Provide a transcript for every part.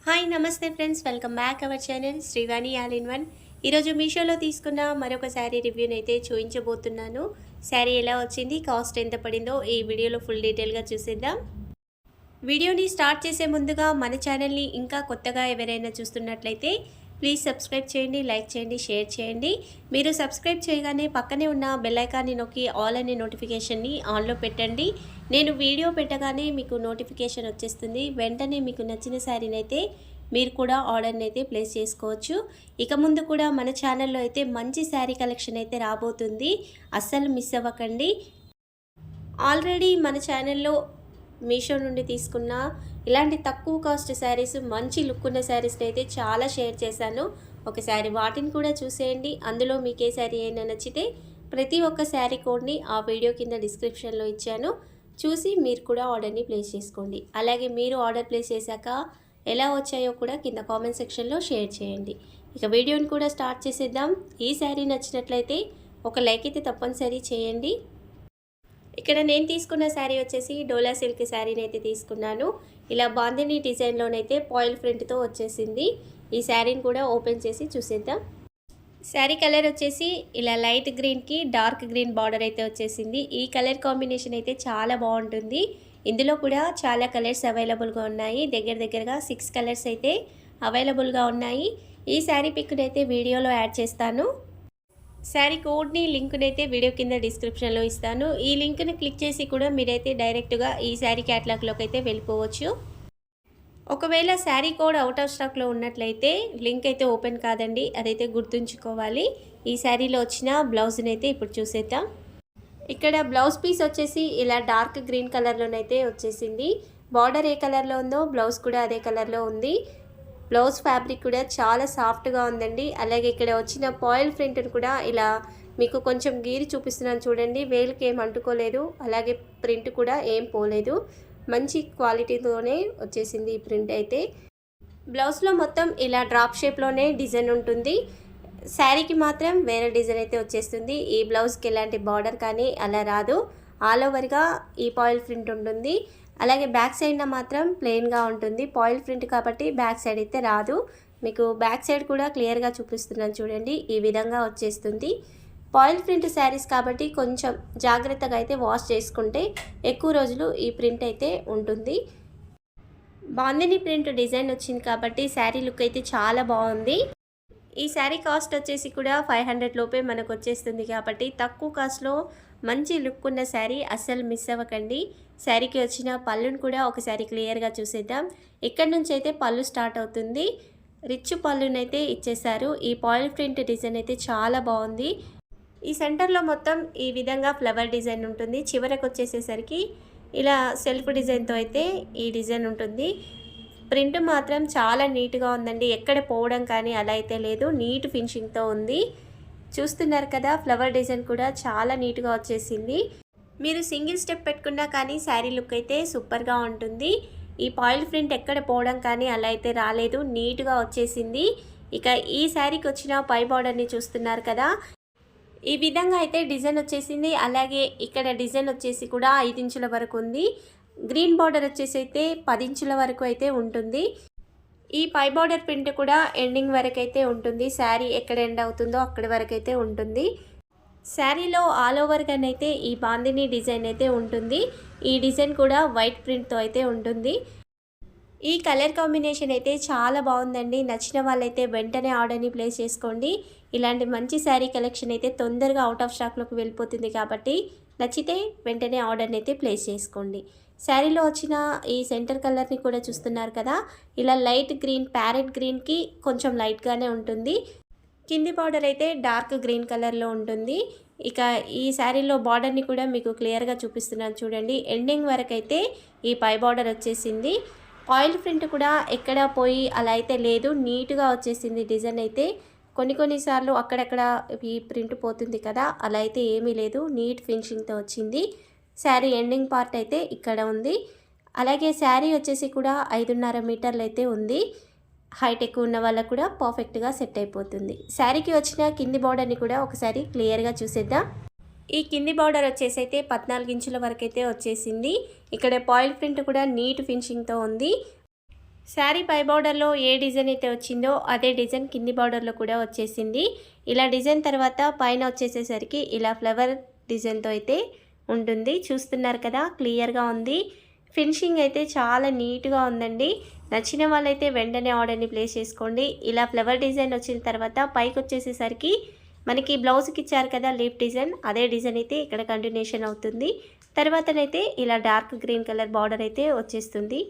Hi నమస్తే friends, welcome back our channel Srivani all in one. ఈరోజు మీషోలో తీసుకున్న మరొక శారీ రివ్యూని అయితే చూపించబోతున్నాను. శారీ ఎలా వచ్చింది, కాస్ట్ ఎంత పడిందో ఈ వీడియోలో ఫుల్ డీటెయిల్గా చూసేద్దాం. వీడియోని స్టార్ట్ చేసే ముందుగా మన ఛానల్ని ఇంకా కొత్తగా ఎవరైనా చూస్తున్నట్లయితే ప్లీజ్ సబ్స్క్రైబ్ చేయండి, లైక్ చేయండి, షేర్ చేయండి. మీరు సబ్స్క్రైబ్ చేయగానే పక్కనే ఉన్న బెల్ ఐకాన్ని నొక్కి ఆల్ అనే నోటిఫికేషన్ని ఆన్లో పెట్టండి. నేను వీడియో పెట్టగానే మీకు నోటిఫికేషన్ వచ్చేస్తుంది. వెంటనే మీకు నచ్చిన శారీని అయితే మీరు కూడా ఆర్డర్ని అయితే ప్లేస్ చేసుకోవచ్చు. ఇక ముందు కూడా మన ఛానల్లో అయితే మంచి శారీ కలెక్షన్ అయితే రాబోతుంది, అస్సలు మిస్ అవ్వకండి. ఆల్రెడీ మన ఛానల్లో మీషో నుండి తీసుకున్న ఇలాంటి తక్కువ కాస్ట్ శారీస్, మంచి లుక్ ఉన్న శారీస్ని అయితే చాలా షేర్ చేశాను. ఒకసారి వాటిని కూడా చూసేయండి. అందులో మీకు ఏ శారీ అయినా నచ్చితే ప్రతి ఒక్క శారీ కోడ్ని ఆ వీడియో కింద డిస్క్రిప్షన్లో ఇచ్చాను, చూసి మీరు కూడా ఆర్డర్ని ప్లేస్ చేసుకోండి. అలాగే మీరు ఆర్డర్ ప్లేస్ చేశాక ఎలా వచ్చాయో కూడా కింద కామెంట్ సెక్షన్లో షేర్ చేయండి. ఇక వీడియోని కూడా స్టార్ట్ చేసేద్దాం. ఈ శారీ నచ్చినట్లయితే ఒక లైక్ అయితే తప్పనిసరి చేయండి. ఇక్కడ నేను తీసుకున్న శారీ వచ్చేసి డోలా సిల్క్ శారీని అయితే తీసుకున్నాను. ఇలా బాందిని డిజైన్లోనైతే పాయిల్ ప్రింట్తో వచ్చేసింది. ఈ శారీని కూడా ఓపెన్ చేసి చూసేద్దాం. శారీ కలర్ వచ్చేసి ఇలా లైట్ గ్రీన్కి డార్క్ గ్రీన్ బార్డర్ అయితే వచ్చేసింది. ఈ కలర్ కాంబినేషన్ అయితే చాలా బాగుంటుంది. ఇందులో కూడా చాలా కలర్స్ అవైలబుల్గా ఉన్నాయి. దగ్గరగా 6 కలర్స్ అయితే అవైలబుల్గా ఉన్నాయి. ఈ శారీ పిక్ని అయితే వీడియోలో యాడ్ చేస్తాను. శారీ కోడ్ని లింక్ని అయితే వీడియో కింద డిస్క్రిప్షన్లో ఇస్తాను. ఈ లింక్ని క్లిక్ చేసి కూడా మీరైతే డైరెక్ట్గా ఈ శారీ క్యాటలాగ్లోకి అయితే వెళ్ళిపోవచ్చు. ఒకవేళ శారీ కోడ్ అవుట్ ఆఫ్ స్టాక్లో ఉన్నట్లయితే లింక్ అయితే ఓపెన్ కాదండి, అదైతే గుర్తుంచుకోవాలి. ఈ శారీలో వచ్చిన బ్లౌజ్ని అయితే ఇప్పుడు చూసేద్దాం. ఇక్కడ బ్లౌజ్ పీస్ వచ్చేసి ఇలా డార్క్ గ్రీన్ కలర్లోనైతే వచ్చేసింది. బార్డర్ ఏ కలర్లో ఉందో బ్లౌజ్ కూడా అదే కలర్లో ఉంది. బ్లౌజ్ ఫ్యాబ్రిక్ కూడా చాలా సాఫ్ట్గా ఉందండి. అలాగే ఇక్కడ వచ్చిన పాయిల్ ప్రింట్ని కూడా ఇలా మీకు కొంచెం గీరి చూపిస్తున్నాను చూడండి. వేలుకి ఏం అంటుకోలేదు, అలాగే ప్రింట్ కూడా ఏం పోలేదు. మంచి క్వాలిటీతోనే వచ్చేసింది ఈ ప్రింట్ అయితే. బ్లౌజ్లో మొత్తం ఇలా డ్రాప్ షేప్లోనే డిజైన్ ఉంటుంది. శారీకి మాత్రం వేరే డిజైన్ అయితే వచ్చేస్తుంది. ఈ బ్లౌజ్కి ఎలాంటి బార్డర్ కానీ అలా రాదు, ఆల్ ఓవర్గా ఈ పాయిల్ ప్రింట్ ఉంటుంది. అలాగే బ్యాక్ సైడ్న మాత్రం ప్లెయిన్గా ఉంటుంది. పాయిల్ ప్రింట్ కాబట్టి బ్యాక్ సైడ్ అయితే రాదు. మీకు బ్యాక్ సైడ్ కూడా క్లియర్గా చూపిస్తున్నాను చూడండి, ఈ విధంగా వచ్చేస్తుంది. పాయిల్ ప్రింట్ శారీస్ కాబట్టి కొంచెం జాగ్రత్తగా అయితే వాష్ చేసుకుంటే ఎక్కువ రోజులు ఈ ప్రింట్ అయితే ఉంటుంది. బాందిని ప్రింట్ డిజైన్ వచ్చింది కాబట్టి శారీ లుక్ అయితే చాలా బాగుంది. ఈ శారీ కాస్ట్ వచ్చేసి కూడా 500 లోపే మనకు వచ్చేస్తుంది కాబట్టి తక్కువ కాస్ట్లో మంచి లుక్ ఉన్న శారీ అస్సలు మిస్ అవ్వకండి. శారీకి వచ్చిన పళ్ళును కూడా ఒకసారి క్లియర్గా చూసేద్దాం. ఇక్కడ నుంచి అయితే పళ్ళు స్టార్ట్ అవుతుంది. రిచ్ పళ్ళునైతే ఇచ్చేసారు. ఈ పాయిల్ ప్రింట్ డిజైన్ అయితే చాలా బాగుంది. ఈ సెంటర్లో మొత్తం ఈ విధంగా ఫ్లవర్ డిజైన్ ఉంటుంది. చివరకు వచ్చేసేసరికి ఇలా సెల్ఫ్ డిజైన్తో అయితే ఈ డిజైన్ ఉంటుంది. ప్రింట్ మాత్రం చాలా నీట్గా ఉందండి, ఎక్కడ పోవడం కానీ అలా అయితే లేదు. నీట్ ఫినిషింగ్తో ఉంది. చూస్తున్నారు కదా, ఫ్లవర్ డిజైన్ కూడా చాలా నీట్గా వచ్చేసింది. మీరు సింగిల్ స్టెప్ పెట్టుకున్నా కానీ శారీ లుక్ అయితే సూపర్గా ఉంటుంది. ఈ పాయిల్ ప్రింట్ ఎక్కడ పోవడం కానీ అలా అయితే రాలేదు, నీట్గా వచ్చేసింది. ఇక ఈ శారీకి వచ్చిన పై బార్డర్ని చూస్తున్నారు కదా, ఈ విధంగా అయితే డిజైన్ వచ్చేసింది. అలాగే ఇక్కడ డిజైన్ వచ్చేసి కూడా 5 ఇంచుల వరకు ఉంది. గ్రీన్ బార్డర్ వచ్చేసి అయితే 10 ఇంచుల వరకు అయితే ఉంటుంది. ఈ పై బార్డర్ ప్రింట్ కూడా ఎండింగ్ వరకు అయితే ఉంటుంది. శారీ ఎక్కడ ఎండ్ అవుతుందో అక్కడి వరకు అయితే ఉంటుంది. శారీలో ఆల్ ఓవర్గానైతే ఈ బాందిని డిజైన్ అయితే ఉంటుంది. ఈ డిజైన్ కూడా వైట్ ప్రింట్తో అయితే ఉంటుంది. ఈ కలర్ కాంబినేషన్ అయితే చాలా బాగుందండి. నచ్చిన వాళ్ళైతే వెంటనే ఆర్డర్ని ప్లేస్ చేసుకోండి. ఇలాంటి మంచి శారీ కలెక్షన్ అయితే తొందరగా అవుట్ ఆఫ్ స్టాక్లోకి వెళ్ళిపోతుంది కాబట్టి నచ్చితే వెంటనే ఆర్డర్ని అయితే ప్లేస్ చేసుకోండి. శారీలో వచ్చిన ఈ సెంటర్ కలర్ని కూడా చూస్తున్నారు కదా, ఇలా లైట్ గ్రీన్, ప్యారెట్ గ్రీన్కి కొంచెం లైట్గానే ఉంటుంది. కింది బార్డర్ అయితే డార్క్ గ్రీన్ కలర్లో ఉంటుంది. ఇక ఈ శారీలో బార్డర్ని కూడా మీకు క్లియర్గా చూపిస్తున్నాను చూడండి. ఎండింగ్ వరకు అయితే ఈ పై బార్డర్ వచ్చేసింది. ఆయిల్ ప్రింట్ కూడా ఎక్కడ పోయి అలా అయితే లేదు, నీట్గా వచ్చేసింది డిజైన్ అయితే. కొన్నిసార్లు అక్కడక్కడ ఈ ప్రింట్ పోతుంది కదా, అలా అయితే ఏమీ లేదు, నీట్ ఫినిషింగ్తో వచ్చింది. శారీ ఎండింగ్ పార్ట్ అయితే ఇక్కడ ఉంది. అలాగే శారీ వచ్చేసి కూడా 5.5 మీటర్లు అయితే ఉంది. హైట్ ఎక్కువ ఉన్న వాళ్ళకు కూడా పర్ఫెక్ట్గా సెట్ అయిపోతుంది. శారీకి వచ్చిన కింది బార్డర్ని కూడా ఒకసారి క్లియర్గా చూసేద్దాం. ఈ కింది బార్డర్ వచ్చేసి అయితే 14 ఇంచుల వరకు అయితే వచ్చేసింది. ఇక్కడ పాయిల్ ప్రింట్ కూడా నీట్ ఫినిషింగ్తో ఉంది. శారీ పై బార్డర్లో ఏ డిజైన్ అయితే వచ్చిందో అదే డిజైన్ కింది బార్డర్లో కూడా వచ్చేసింది. ఇలా డిజైన్ తర్వాత పైన వచ్చేసేసరికి ఇలా ఫ్లవర్ డిజైన్తో అయితే ఉంటుంది. చూస్తున్నారు కదా, క్లియర్గా ఉంది. ఫినిషింగ్ అయితే చాలా నీట్గా ఉందండి. నచ్చిన వాళ్ళైతే వెంటనే ఆర్డర్ని ప్లేస్ చేసుకోండి. ఇలా ఫ్లవర్ డిజైన్ వచ్చిన తర్వాత పైకి వచ్చేసేసరికి మనకి బ్లౌజ్కి ఇచ్చారు కదా లీఫ్ డిజైన్, అదే డిజైన్ అయితే ఇక్కడ కంటిన్యూషన్ అవుతుంది. తర్వాతనైతే ఇలా డార్క్ గ్రీన్ కలర్ బార్డర్ అయితే వచ్చేస్తుంది.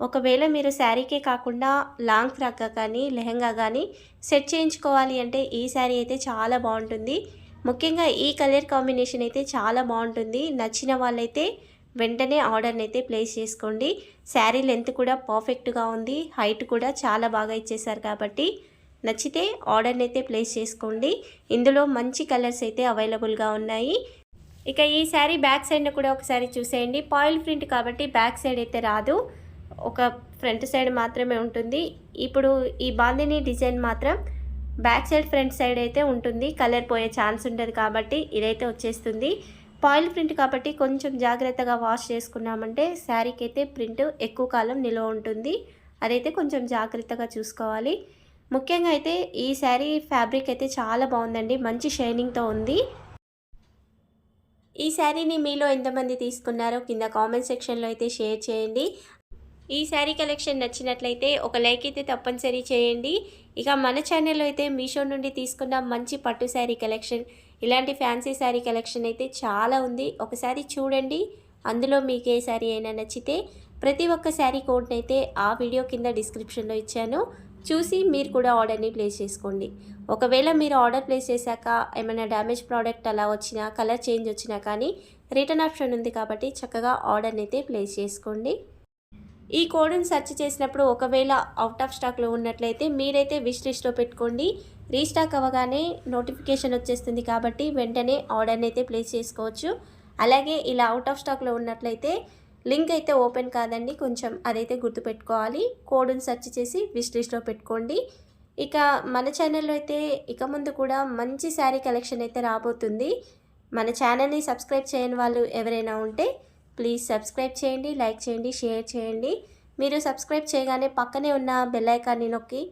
ఒకవేళ మీరు శారీకే కాకుండా లాంగ్ ఫ్రాక్గా కానీ లెహంగా కానీ సెట్ చేయించుకోవాలి అంటే ఈ శారీ అయితే చాలా బాగుంటుంది. ముఖ్యంగా ఈ కలర్ కాంబినేషన్ అయితే చాలా బాగుంటుంది. నచ్చిన వాళ్ళైతే వెంటనే ఆర్డర్ని అయితే ప్లేస్ చేసుకోండి. శారీ లెంత్ కూడా పర్ఫెక్ట్గా ఉంది, హైట్ కూడా చాలా బాగా ఇచ్చేసారు కాబట్టి నచ్చితే ఆర్డర్ని అయితే ప్లేస్ చేసుకోండి. ఇందులో మంచి కలర్స్ అయితే అవైలబుల్గా ఉన్నాయి. ఇక ఈ శారీ బ్యాక్ సైడ్ను కూడా ఒకసారి చూసేయండి. పాయిల్ ప్రింట్ కాబట్టి బ్యాక్ సైడ్ అయితే రాదు, ఒక ఫ్రంట్ సైడ్ మాత్రమే ఉంటుంది. ఇప్పుడు ఈ బాందిని డిజైన్ మాత్రం బ్యాక్ సైడ్ ఫ్రంట్ సైడ్ అయితే ఉంటుంది. కలర్ పోయే ఛాన్స్ ఉంటుంది కాబట్టి ఇదైతే వచ్చేస్తుంది. పాయిల్ ప్రింట్ కాబట్టి కొంచెం జాగ్రత్తగా వాష్ చేసుకున్నామంటే శారీకి అయితే ప్రింట్ ఎక్కువ కాలం నిల్వ ఉంటుంది. అదైతే కొంచెం జాగ్రత్తగా చూసుకోవాలి. ముఖ్యంగా అయితే ఈ శారీ ఫ్యాబ్రిక్ అయితే చాలా బాగుందండి, మంచి షైనింగ్తో ఉంది. ఈ శారీని మీలో ఎంతమంది తీసుకున్నారో కింద కామెంట్ సెక్షన్లో అయితే షేర్ చేయండి. ఈ శారీ కలెక్షన్ నచ్చినట్లయితే ఒక లైక్ అయితే తప్పనిసరి చేయండి. ఇక మన ఛానల్లో అయితే మీషో నుండి తీసుకున్న మంచి పట్టు శారీ కలెక్షన్, ఇలాంటి ఫ్యాన్సీ శారీ కలెక్షన్ అయితే చాలా ఉంది. ఒకసారి చూడండి. అందులో మీకు ఏ శారీ అయినా నచ్చితే ప్రతి ఒక్క శారీ కోడ్ని అయితే ఆ వీడియో కింద డిస్క్రిప్షన్లో ఇచ్చాను, చూసి మీరు కూడా ఆర్డర్ని ప్లేస్ చేసుకోండి. ఒకవేళ మీరు ఆర్డర్ ప్లేస్ చేశాక ఏమైనా డ్యామేజ్ ప్రోడక్ట్ అలా వచ్చినా, కలర్ చేంజ్ వచ్చినా కానీ రిటర్న్ ఆప్షన్ ఉంది కాబట్టి చక్కగా ఆర్డర్ని అయితే ప్లేస్ చేసుకోండి. ఈ కోడ్ని సెర్చ్ చేసినప్పుడు ఒకవేళ అవుట్ ఆఫ్ స్టాక్లో ఉన్నట్లయితే మీరైతే విష్ లిస్ట్లో పెట్టుకోండి. రీస్టాక్ అవ్వగానే నోటిఫికేషన్ వచ్చేస్తుంది కాబట్టి వెంటనే ఆర్డర్ని అయితే ప్లేస్ చేసుకోవచ్చు. అలాగే ఇలా అవుట్ ఆఫ్ స్టాక్లో ఉన్నట్లయితే లింక్ అయితే ఓపెన్ కాదండి, కొంచెం అదైతే గుర్తుపెట్టుకోవాలి. కోడ్ని సెర్చ్ చేసి విష్ లిస్ట్లో పెట్టుకోండి. ఇక మన ఛానల్లో అయితే ఇక ముందు కూడా మంచి శారీ కలెక్షన్ అయితే రాబోతుంది. మన ఛానల్ని సబ్స్క్రైబ్ చేయని వాళ్ళు ఎవరైనా ఉంటే ప్లీజ్ సబ్స్క్రైబ్ చేయండి, లైక్ చేయండి, షేర్ చేయండి. మీరు సబ్స్క్రైబ్ చేయగానే పక్కనే ఉన్న బెల్ ఐకాన్ని నొక్కి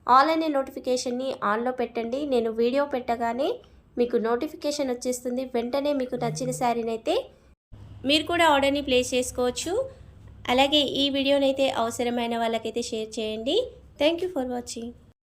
ఆల్ అనే నోటిఫికేషన్ని ఆన్లో పెట్టండి. నేను వీడియో పెట్టగానే మీకు నోటిఫికేషన్ వచ్చేస్తుంది. వెంటనే మీకు నచ్చిన శారీని అయితే మీరు కూడా ఆర్డర్ని ప్లేస్ చేసుకోవచ్చు. అలాగే ఈ వీడియోనైతే అవసరమైన వాళ్ళకైతే షేర్ చేయండి. Thank you for watching.